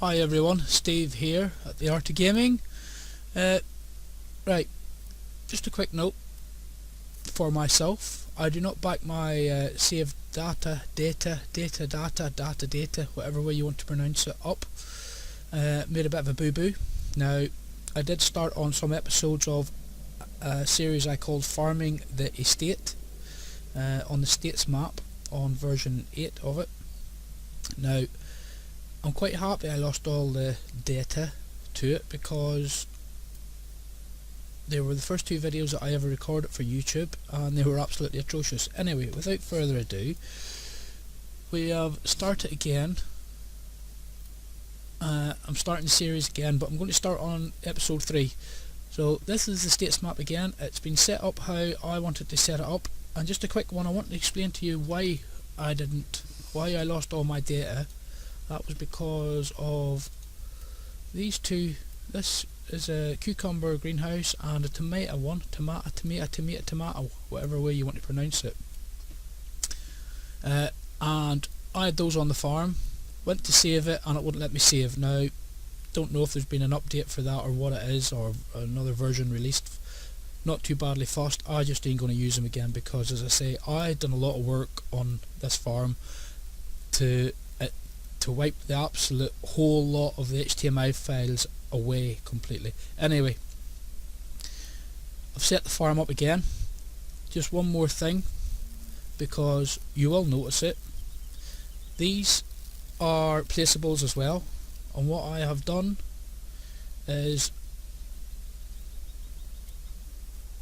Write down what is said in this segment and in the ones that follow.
Hi everyone, Steve here at the Art of Gaming. Right, just a quick note for myself. I do not back my save data, whatever way you want to pronounce it, up. Made a bit of a boo-boo. Now, I did start on some episodes of a series I called Farming the Estate on the States map on version 8 of it. Now, I'm quite happy I lost all the data to it because they were the first two videos that I ever recorded for YouTube and they were absolutely atrocious. Anyway, without further ado, we have started again. I'm starting the series again, but I'm going to start on episode 3. So this is the states map again. It's been set up how I wanted to set it up, and just a quick one, I want to explain to you why I lost all my data. That was because of these two. This is a cucumber greenhouse and a tomato one, tomato, whatever way you want to pronounce it. And I had those on the farm, went to save it and it wouldn't let me save. Now, don't know if there's been an update for that or what it is, or another version released. Not too badly fussed. I just ain't going to use them again because, as I say, I done a lot of work on this farm to wipe the absolute whole lot of the HTML files away completely. Anyway, I've set the farm up again. Just one more thing, because you will notice it. These are placeables as well, and what I have done is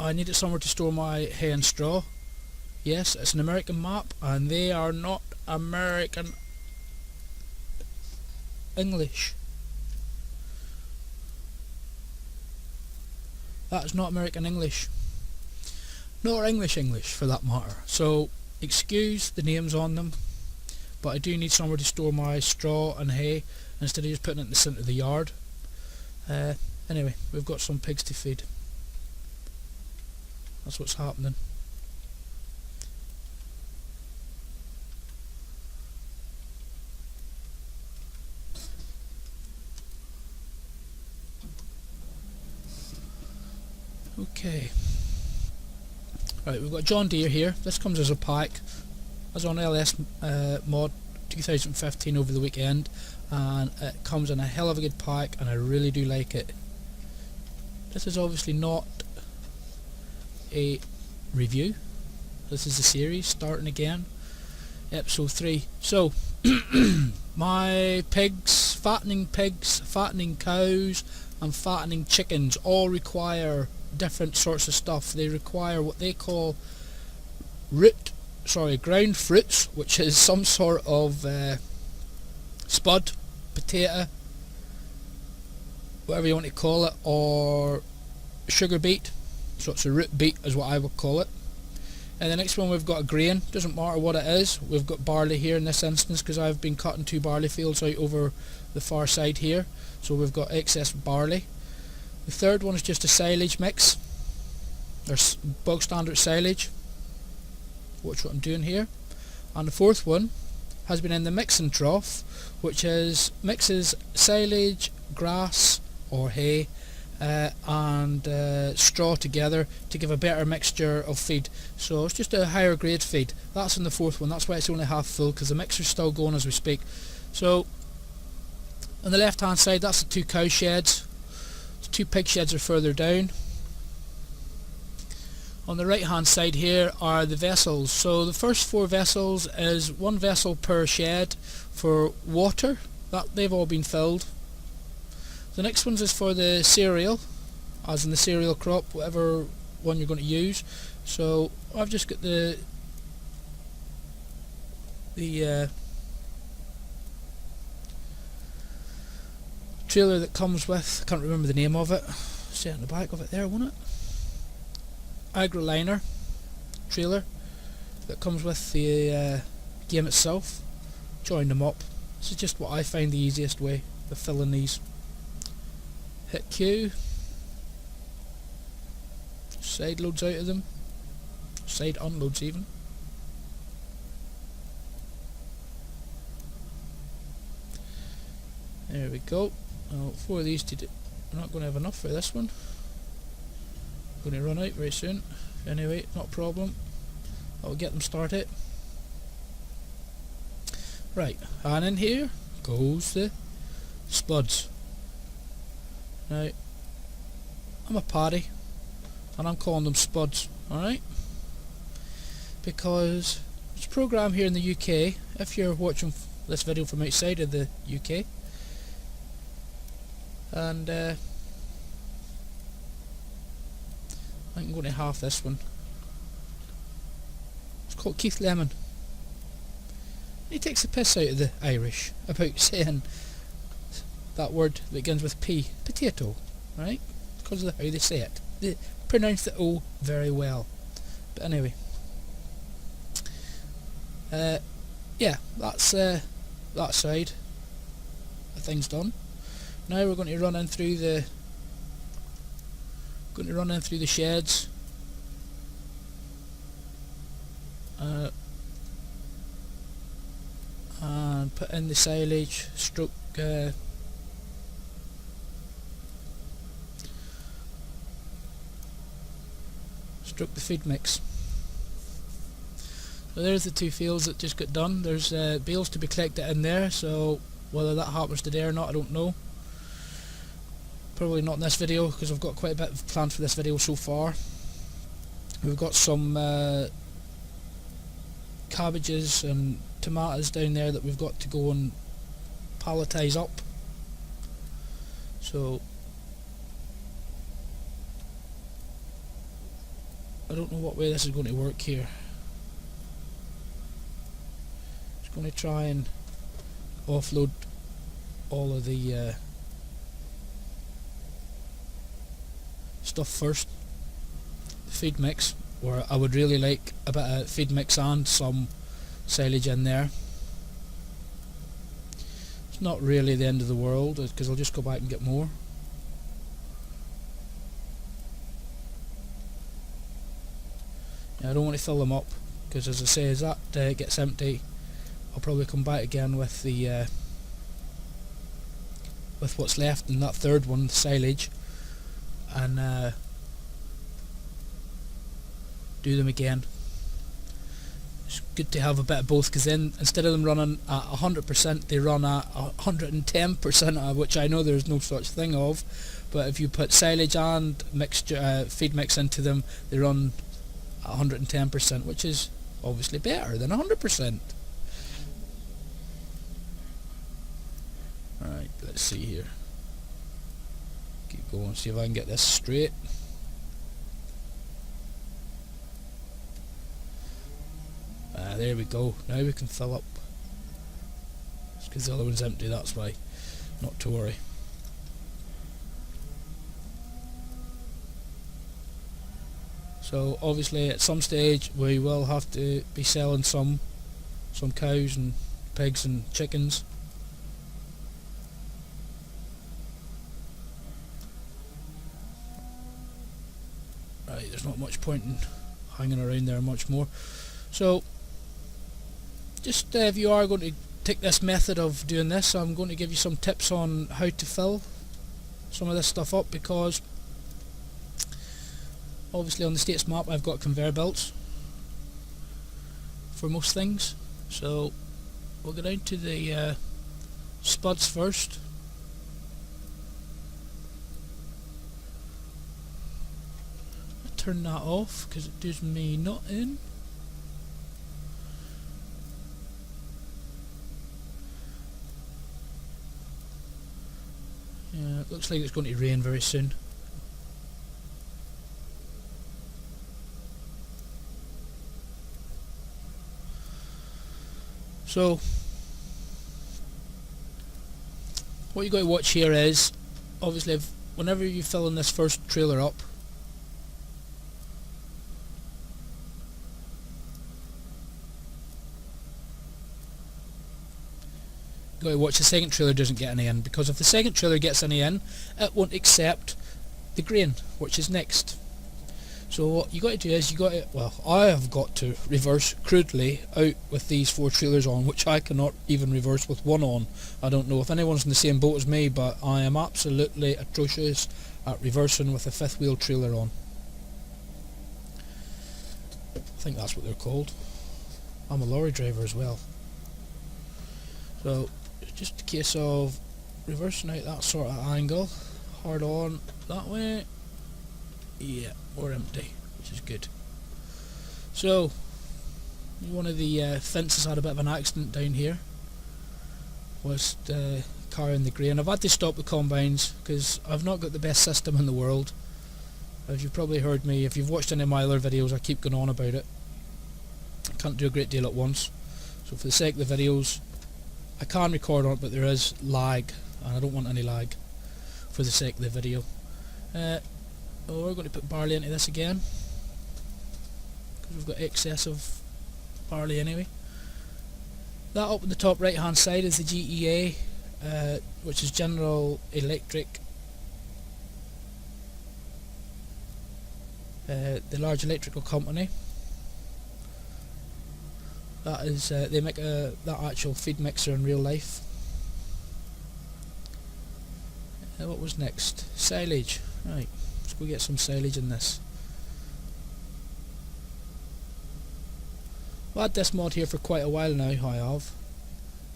I needed somewhere to store my hay and straw. Yes, it's an American map and they are not American English. That's not American English, nor English for that matter. So excuse the names on them, but I do need somewhere to store my straw and hay instead of just putting it in the centre of the yard. Anyway, we've got some pigs to feed. That's what's happening. Okay. Right, we've got John Deere here. This comes as a pack. I was on LS mod 2015 over the weekend, and it comes in a hell of a good pack and I really do like it. This is obviously not a review. This is the series starting again, episode 3. So my fattening pigs, fattening cows and fattening chickens all require different sorts of stuff. They require what they call ground fruits, which is some sort of spud, potato, whatever you want to call it, or sugar beet. So it's a root beet is what I would call it. And the next one we've got a grain, doesn't matter what it is. We've got barley here in this instance because I've been cutting 2 barley fields out over the far side here, so we've got excess barley. The third one is just a silage mix. There's bog standard silage. Watch what I'm doing here. And the fourth one has been in the mixing trough, which mixes silage, grass or hay and straw together to give a better mixture of feed. So it's just a higher grade feed. That's in the fourth one. That's why it's only half full, because the mixer's still going as we speak. So on the left hand side, that's the 2 cow sheds. 2 pig sheds are further down. On the right hand side here are the vessels. So the first 4 vessels is 1 vessel per shed for water. That they've all been filled. The next ones is for the cereal, as in the cereal crop, whatever one you're going to use. So I've just got the trailer that comes with, I can't remember the name of it, say it on the back of it there, won't it? Agroliner trailer that comes with the game itself. Join them up. This is just what I find the easiest way of filling these. Hit Q, side loads out of them, side unloads even. There we go. Now 4 of these to do. We're not going to have enough for this one. Going to run out very soon. Anyway, not a problem. I'll get them started. Right, and in here goes the spuds. Now, I'm a paddy, and I'm calling them spuds, alright? Because it's a program here in the UK, if you're watching this video from outside of the UK, and I'm going to half this one. It's called Keith Lemon. He takes the piss out of the Irish about saying that word that begins with P, potato, right? Because of how they say it. They pronounce the O very well. But anyway, yeah, that's that side of things done. Now we're going to run in through the sheds. And put in the silage, stroke the feed mix. So there's the 2 fields that just got done. There's bales to be collected in there, so whether that happens today or not, I don't know. Probably not in this video, because I've got quite a bit planned for this video so far. We've got some cabbages and tomatoes down there that we've got to go and palletise up. So I don't know what way this is going to work here. Just going to try and offload all of the stuff first. The feed mix, where I would really like a bit of feed mix and some silage in there. It's not really the end of the world, because I'll just go back and get more. Yeah, I don't want to fill them up, because as I say, as that gets empty, I'll probably come back again with the with what's left in that third one, the silage, and do them again. It's good to have a bit of both, because then instead of them running at 100%, they run at 110%, which I know there's no such thing of, but if you put silage and mixture, feed mix into them, they run at 110%, which is obviously better than 100%. Alright, let's see here. Keep going, see if I can get this straight. There we go. Now we can fill up. It's because the other one's empty, that's why. Not to worry. So obviously at some stage we will have to be selling some cows and pigs and chickens. Right, there's not much point in hanging around there much more. So just if you are going to take this method of doing this, I'm going to give you some tips on how to fill some of this stuff up, because obviously on the states map I've got conveyor belts for most things. So we'll go down to the spuds first. I'll turn that off because it does me not in. Yeah, it looks like it's going to rain very soon. So what you got to watch here is, obviously, whenever you're filling this first trailer up, you got to watch the second trailer doesn't get any in, because if the second trailer gets any in, it won't accept the grain which is next. So what you got to do is I have got to reverse crudely out with these 4 trailers on, which I cannot even reverse with one on. I don't know if anyone's in the same boat as me, but I am absolutely atrocious at reversing with a 5th wheel trailer on. I think that's what they're called. I'm a lorry driver as well. So it's just a case of reversing out that sort of angle, hard on that way. Yeah, we're empty, which is good. So one of the fences had a bit of an accident down here whilst carrying the grain. I've had to stop the combines because I've not got the best system in the world. As you've probably heard me, if you've watched any of my other videos, I keep going on about it. I can't do a great deal at once, so for the sake of the videos I can record on it, but there is lag and I don't want any lag for the sake of the video. We're going to put barley into this again because we've got excess of barley anyway. That up in the top right hand side is the GEA, which is General Electric, the large electrical company. That is they make that actual feed mixer in real life. What was next? Silage. Right, let's go get some silage in this. I've had this mod here for quite a while now. I have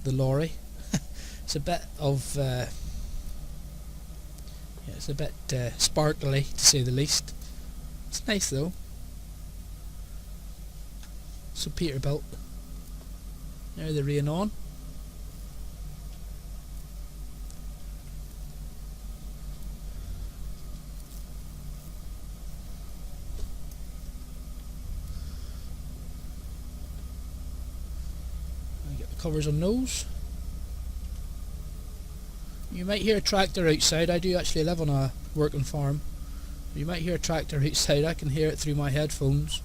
the lorry. It's a bit of it's a bit sparkly to say the least. It's nice though. So Peterbilt. Now the rain on. Get the covers on those. You might hear a tractor outside. I do actually live on a working farm. You might hear a tractor outside. I can hear it through my headphones.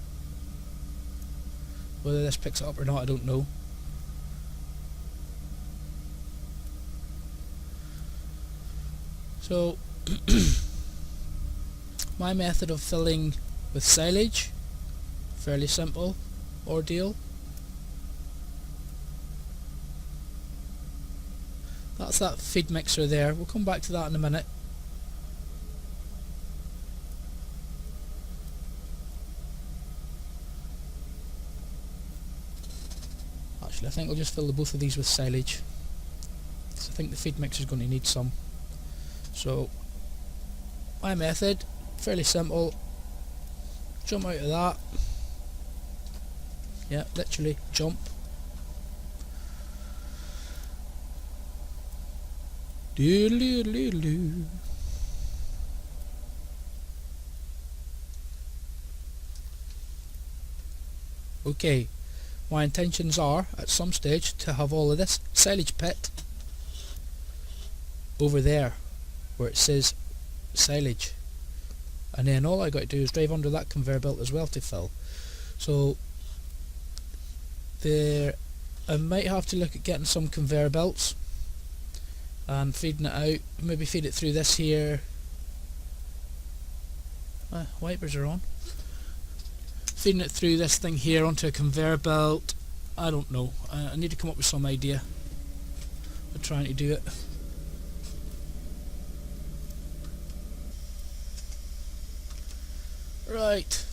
Whether this picks it up or not, I don't know. So my method of filling with silage, fairly simple ordeal. That's that feed mixer there. We'll come back to that in a minute. Actually, I think I'll just fill the both of these with silage. So I think the feed mixer is going to need some. So my method, fairly simple. Jump out of that. Yeah, literally jump. Doodle-doodle-doodle. Okay, my intentions are at some stage to have all of this silage pit over there where it says silage, and then all I got to do is drive under that conveyor belt as well to fill. So there, I might have to look at getting some conveyor belts and feeding it out. Maybe feed it through this here. Wipers are on. Feeding it through this thing here onto a conveyor belt. I don't know. I need to come up with some idea. I'm trying to do it. Right.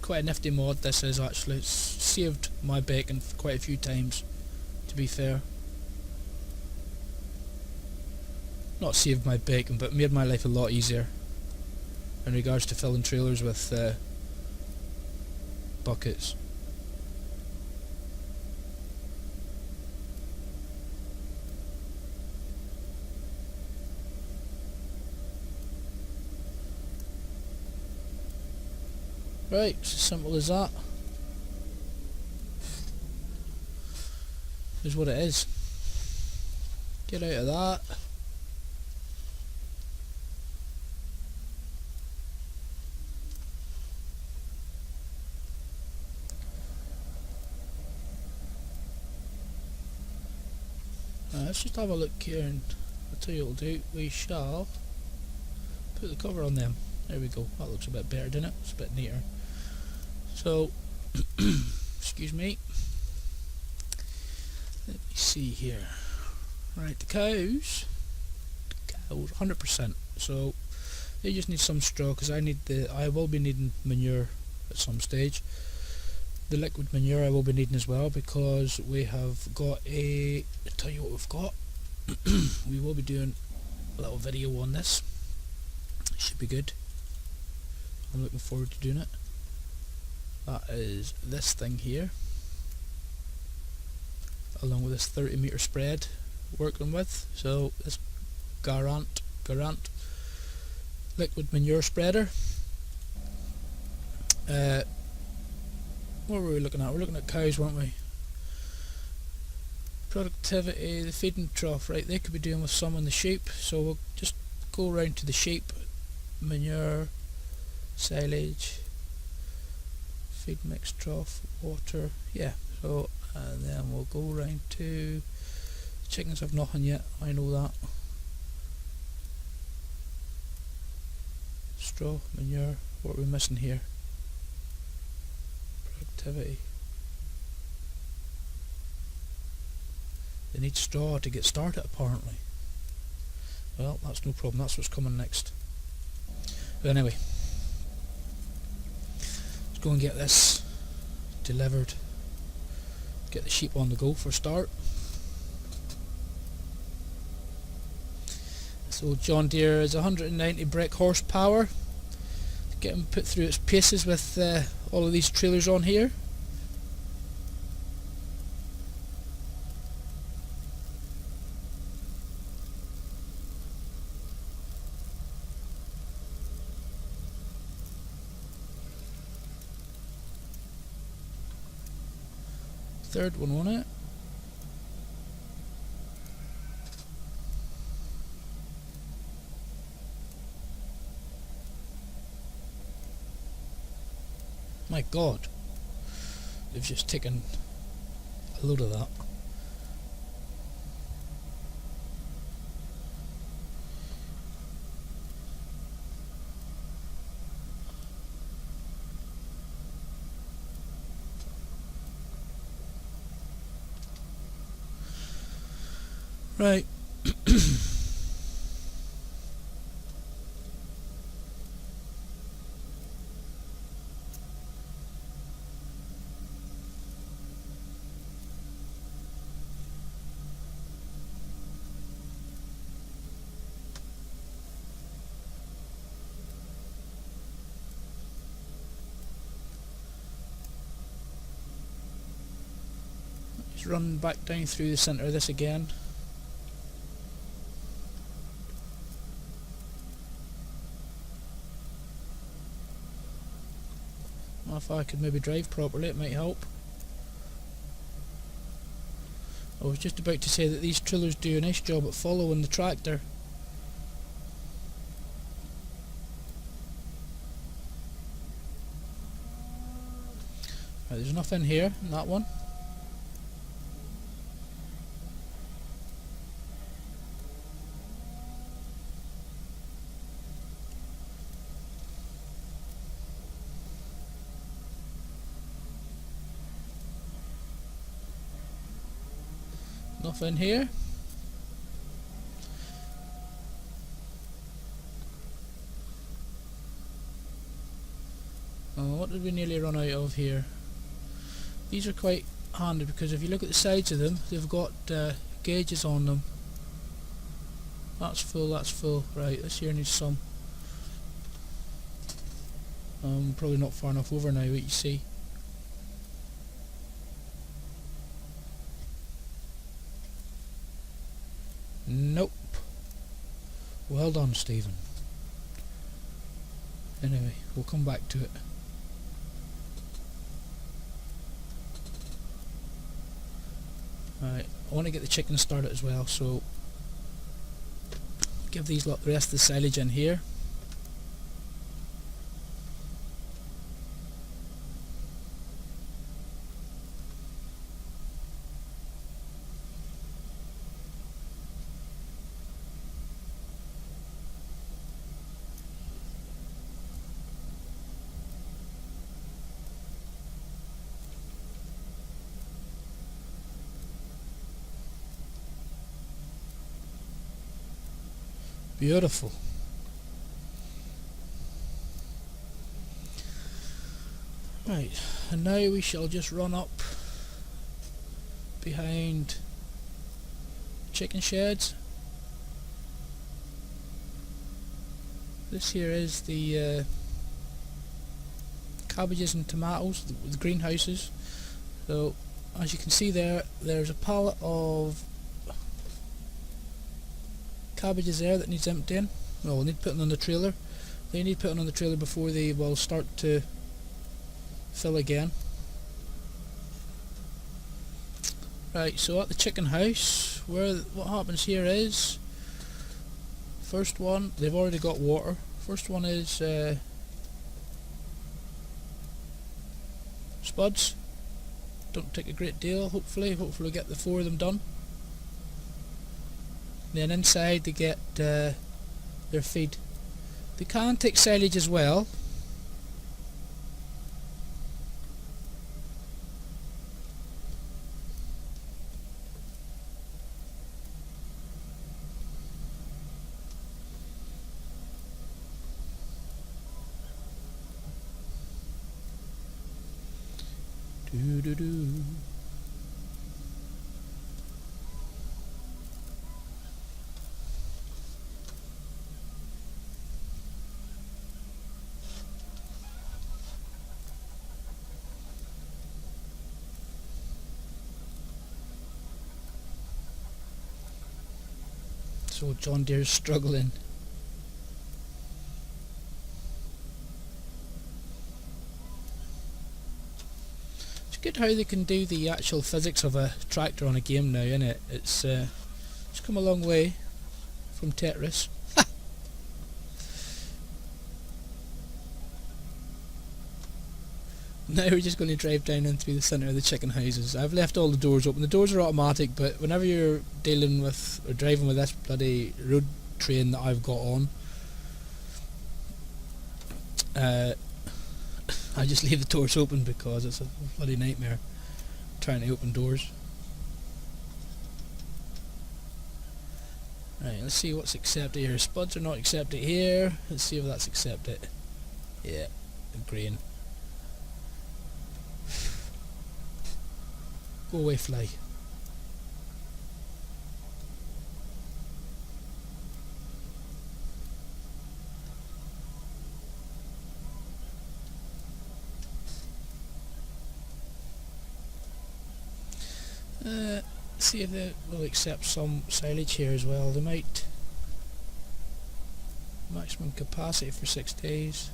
Quite a nifty mod this is actually. It's saved my bacon quite a few times, to be fair. Not saved my bacon, but made my life a lot easier in regards to filling trailers with buckets. Right, it's as simple as that. Here's what it is. Get out of that. Let's just have a look here, and I'll tell you what we'll do. We shall put the cover on them. There we go, that looks a bit better, doesn't it? It's a bit neater. So, excuse me. Let me see here. Right, the cows, 100%. So they just need some straw, because I will be needing manure at some stage. The liquid manure I will be needing as well, because we have got I'll tell you what we've got. We will be doing a little video on this. It should be good. I'm looking forward to doing it. That is this thing here, along with this 30-meter spread working with. So this Garant liquid manure spreader. What were we looking at? We're looking at cows, weren't we? Productivity, the feeding trough, right? They could be doing with some on the sheep, so we'll just go around to the sheep. Manure, silage, feed mix trough, water, yeah. So and then we'll go around to chickens. Have nothing yet, I know that. Straw, manure, what are we missing here? Productivity. They need straw to get started apparently. Well, that's no problem, that's what's coming next. But anyway, let's go and get this delivered. Get the sheep on the go for a start. So John Deere is 190 brake horsepower. Get them put through its paces with all of these trailers on here. Third one on it. My God, they've just taken a load of that. Right. Just run back down through the centre of this again. If I could maybe drive properly, it might help. I was just about to say that these trailers do a nice job at following the tractor. Right, there's enough in here, in that one. In here. What did we nearly run out of here? These are quite handy because if you look at the sides of them, they've got gauges on them. That's full, that's full. Right, this here needs some. Probably not far enough over now, what you see. Nope. Well done, Stephen. Anyway, we'll come back to it. Right, I want to get the chickens started as well, so give these lot the rest of the silage in here. Beautiful. Right, and now we shall just run up behind chicken sheds. This here is the cabbages and tomatoes, the greenhouses. So as you can see there's a pallet of cabbages there that needs emptying. Well, we'll need putting on the trailer. They need putting on the trailer before they will start to fill again. Right, so at the chicken house, what happens here is, first one, they've already got water. First one is spuds. Don't take a great deal, hopefully we'll get the 4 of them done. Then inside they get their feed. They can take silage as well. Do. So John Deere's struggling. Good how they can do the actual physics of a tractor on a game now, isn't it? It's come a long way from Tetris. Now we're just going to drive down in through the centre of the chicken houses. I've left all the doors open. The doors are automatic, but whenever you're dealing with or driving with this bloody road train that I've got on, I just leave the doors open because it's a bloody nightmare trying to open doors. Right, let's see what's accepted here. Spuds are not accepted here. Let's see if that's accepted. Yeah, green. Go away, fly. See if they will accept some silage here as well. They might. Maximum capacity for 6 days.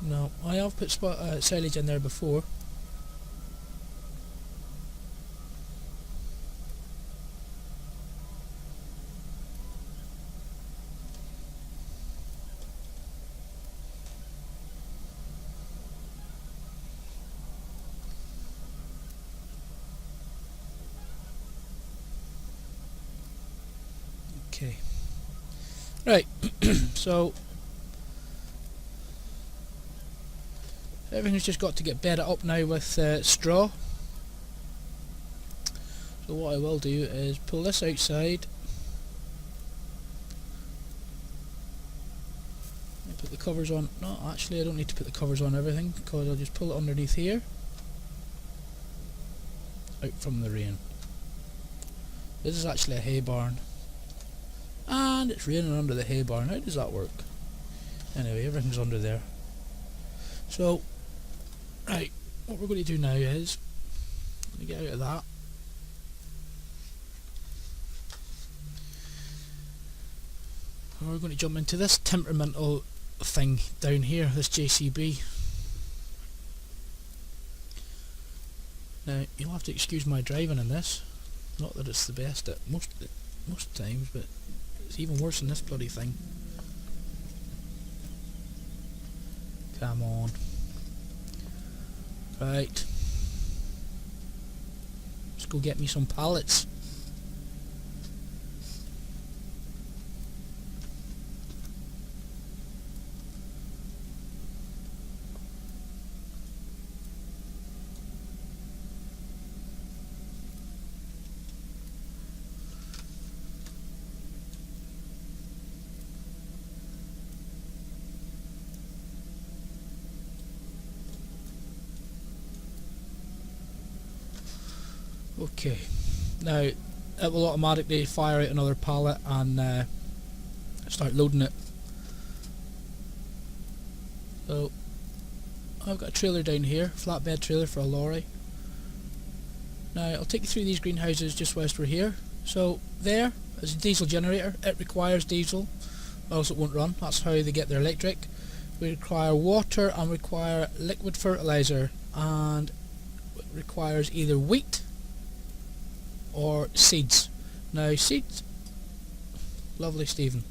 No, I have put silage in there before. Okay. Right. So everything's just got to get bedded up now with straw. So what I will do is pull this outside. Put the covers on. No, actually I don't need to put the covers on everything because I'll just pull it underneath here. Out from the rain. This is actually a hay barn. And it's raining under the hay barn. How does that work? Anyway, everything's under there. So, right, what we're going to do now is get out of that. And we're going to jump into this temperamental thing down here, this JCB. Now, you'll have to excuse my driving in this. Not that it's the best at most times, but it's even worse than this bloody thing. Come on. Right. Let's go get me some pallets. Okay, now it will automatically fire out another pallet and start loading it. So I've got a trailer down here, flatbed trailer for a lorry. Now I'll take you through these greenhouses just whilst we're here. So there is a diesel generator. It requires diesel, or else it won't run. That's how they get their electric. We require water and require liquid fertilizer, and it requires either wheat or seeds. Now seeds, lovely Stephen.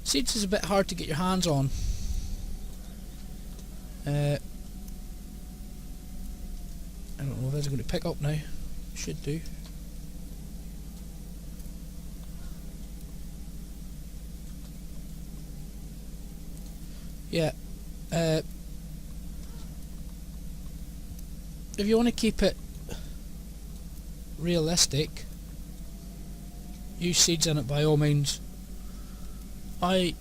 Seeds is a bit hard to get your hands on. I don't know if it's going to pick up now. Should do. Yeah. If you want to keep it realistic, use seeds in it by all means. I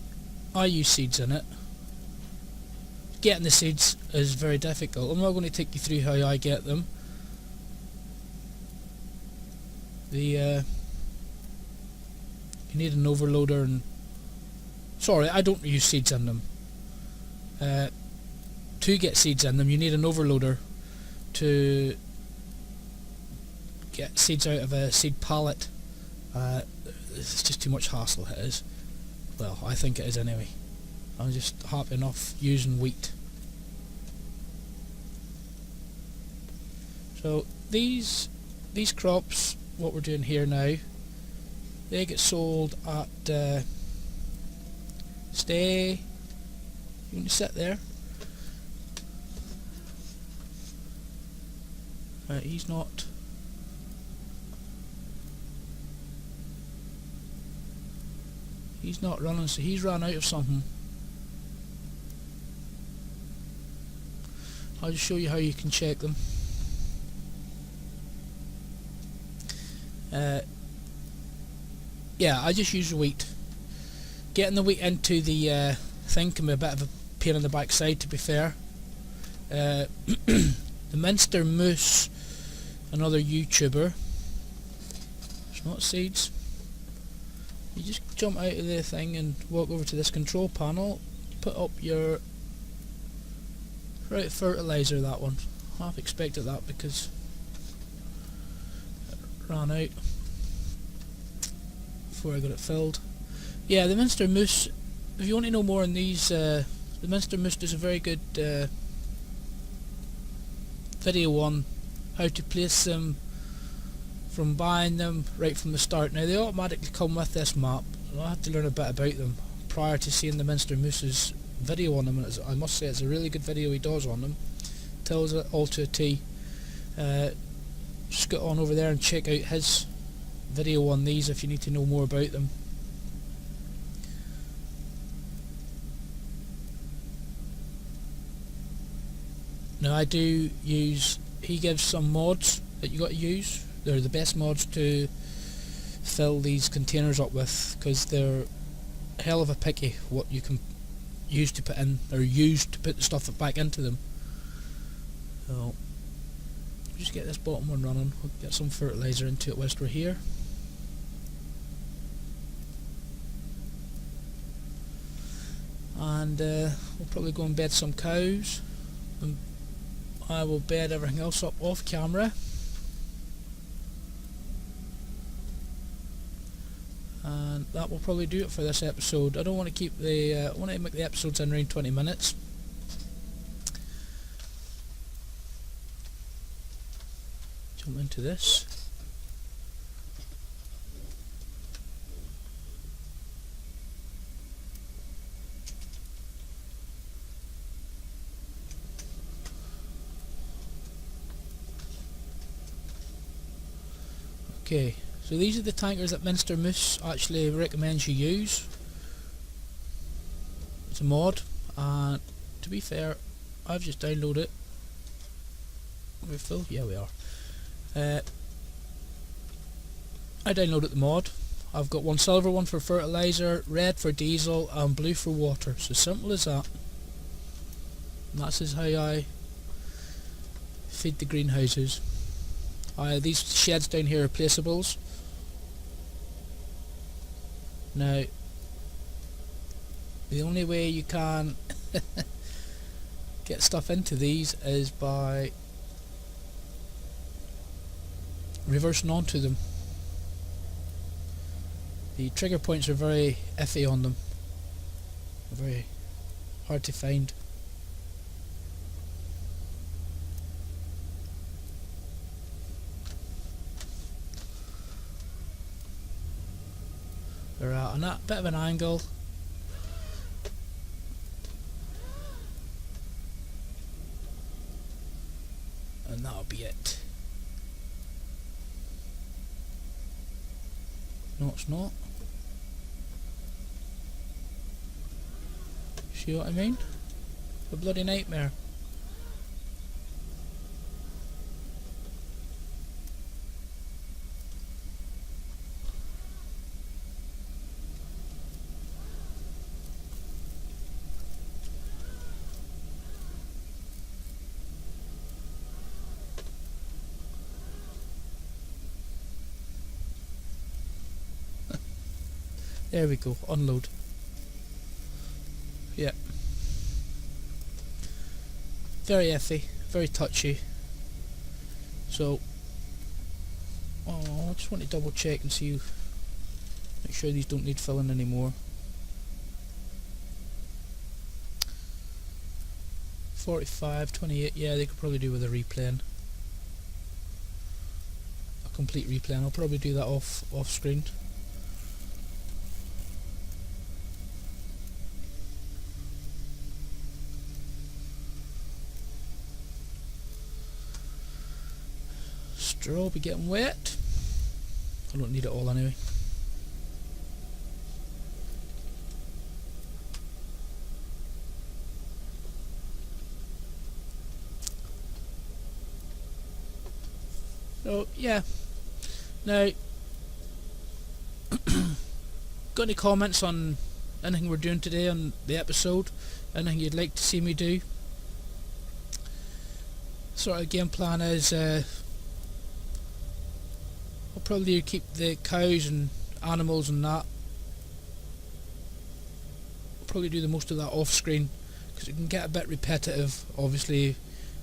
use seeds in it. Getting the seeds is very difficult. I'm not going to take you through how I get them. You need an overloader, and sorry, I don't use seeds in them. To get seeds in them, you need an overloader to get seeds out of a seed pallet. It's just too much hassle, it is. Well, I think it is anyway. I'm just happy enough using wheat. So these crops, what we're doing here now, they get sold at stay. You want to sit there? Right, he's not. He's not running, so he's run out of something. I'll just show you how you can check them. Yeah, I just use wheat. Getting the wheat into the thing can be a bit of a pain in the backside, to be fair. The Minster Moose, another YouTuber. It's not seeds. You just jump out of the thing and walk over to this control panel, put up your right fertilizer, that one. Half expected that because it ran out before I got it filled. Yeah, the Minster Moose, if you want to know more on these, the Minster Moose does a very good video on how to place them, from buying them right from the start. Now they automatically come with this map, and I had to learn a bit about them prior to seeing the Minster Moose's video on them, and I must say it's a really good video he does on them. Tells it all to a T. Just get on over there and check out his video on these if you need to know more about them. Now I do use, he gives some mods that you got to use. They're the best mods to fill these containers up with, because they're hell of a picky what you can use to put in, or use to put the stuff back into them. So just get this bottom one running. We'll get some fertilizer into it whilst we're here. And we'll probably go and bed some cows, and I will bed everything else up off camera. And that will probably do it for this episode. I don't want to keep the I want to make the episodes in around 20 minutes. Jump into this. Okay, so these are the tankers that Minster Moose actually recommends you use. It's a mod, and to be fair, I've just downloaded it. Are we full? Yeah, we are. I downloaded the mod. I've got one silver one for fertilizer, red for diesel, and blue for water. It's as simple as that. And that's how I feed the greenhouses. These sheds down here are placeables. Now, the only way you can get stuff into these is by reversing onto them. The trigger points are very iffy on them. They're very hard to find. They're on that bit of an angle. And that'll be it. No, it's not. See what I mean? A bloody nightmare. There we go, unload. Yeah. Very iffy, very touchy. So, I just want to double check and see, make sure these don't need filling anymore. 45, 28, yeah, they could probably do with a replaying. A complete replaying. I'll probably do that off screen. Straw will be getting wet. I don't need it all anyway. So yeah. Now, got any comments on anything we're doing today on the episode? Anything you'd like to see me do? Sort of game plan is I'll probably keep the cows and animals and that. I'll probably do the most of that off screen because it can get a bit repetitive, obviously,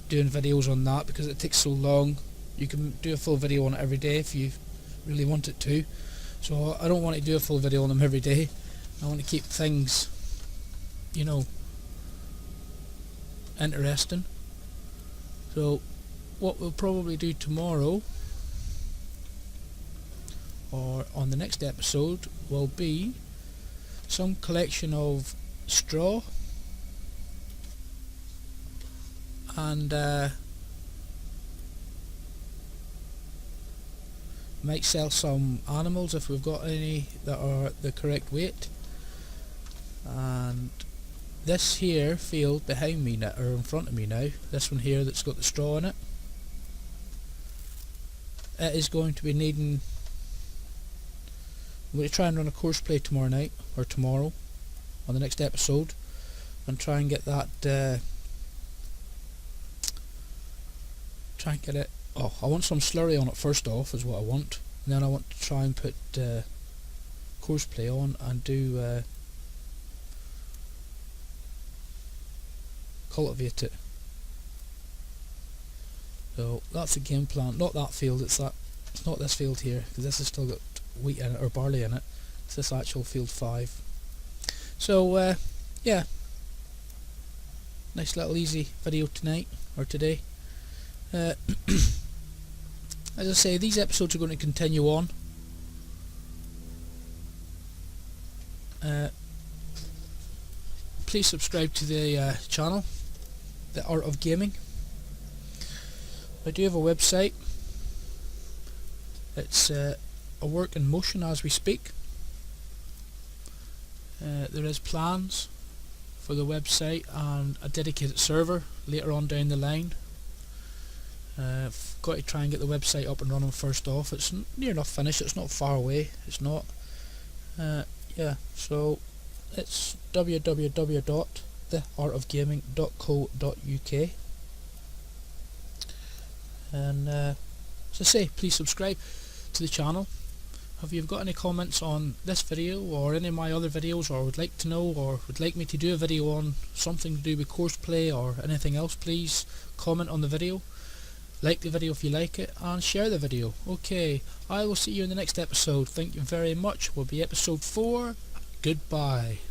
doing videos on that because it takes so long. You can do a full video on it every day if you really want it to. So I don't want to do a full video on them every day. I want to keep things, you know, interesting. So what we'll probably do tomorrow or on the next episode will be some collection of straw and might sell some animals if we've got any that are the correct weight. And this here field behind me now, or in front of me now, this one here that's got the straw in it, it is going to be needing, I'm going to try and run a course play tomorrow night, or tomorrow, on the next episode, and try and get that, try and get it, oh, I want some slurry on it first off, is what I want, and then I want to try and put course play on and do, cultivate it. So that's the game plan, not that field, it's not this field here, because this has still got wheat in it, or barley in it. It's this actual field 5. So yeah, nice little easy video tonight, or today. As I say, these episodes are going to continue on. Please subscribe to the channel, The Art of Gaming. I do have a website. It's a work in motion as we speak. There is plans for the website and a dedicated server later on down the line. I've got to try and get the website up and running first off. It's near enough finished, it's not far away, it's not. Yeah, so it's www.theartofgaming.co.uk. And as I say, please subscribe to the channel. If you've got any comments on this video or any of my other videos, or would like to know, or would like me to do a video on something to do with courseplay or anything else, please comment on the video, like the video if you like it, and share the video. Okay, I will see you in the next episode. Thank you very much. Will be episode 4. Goodbye.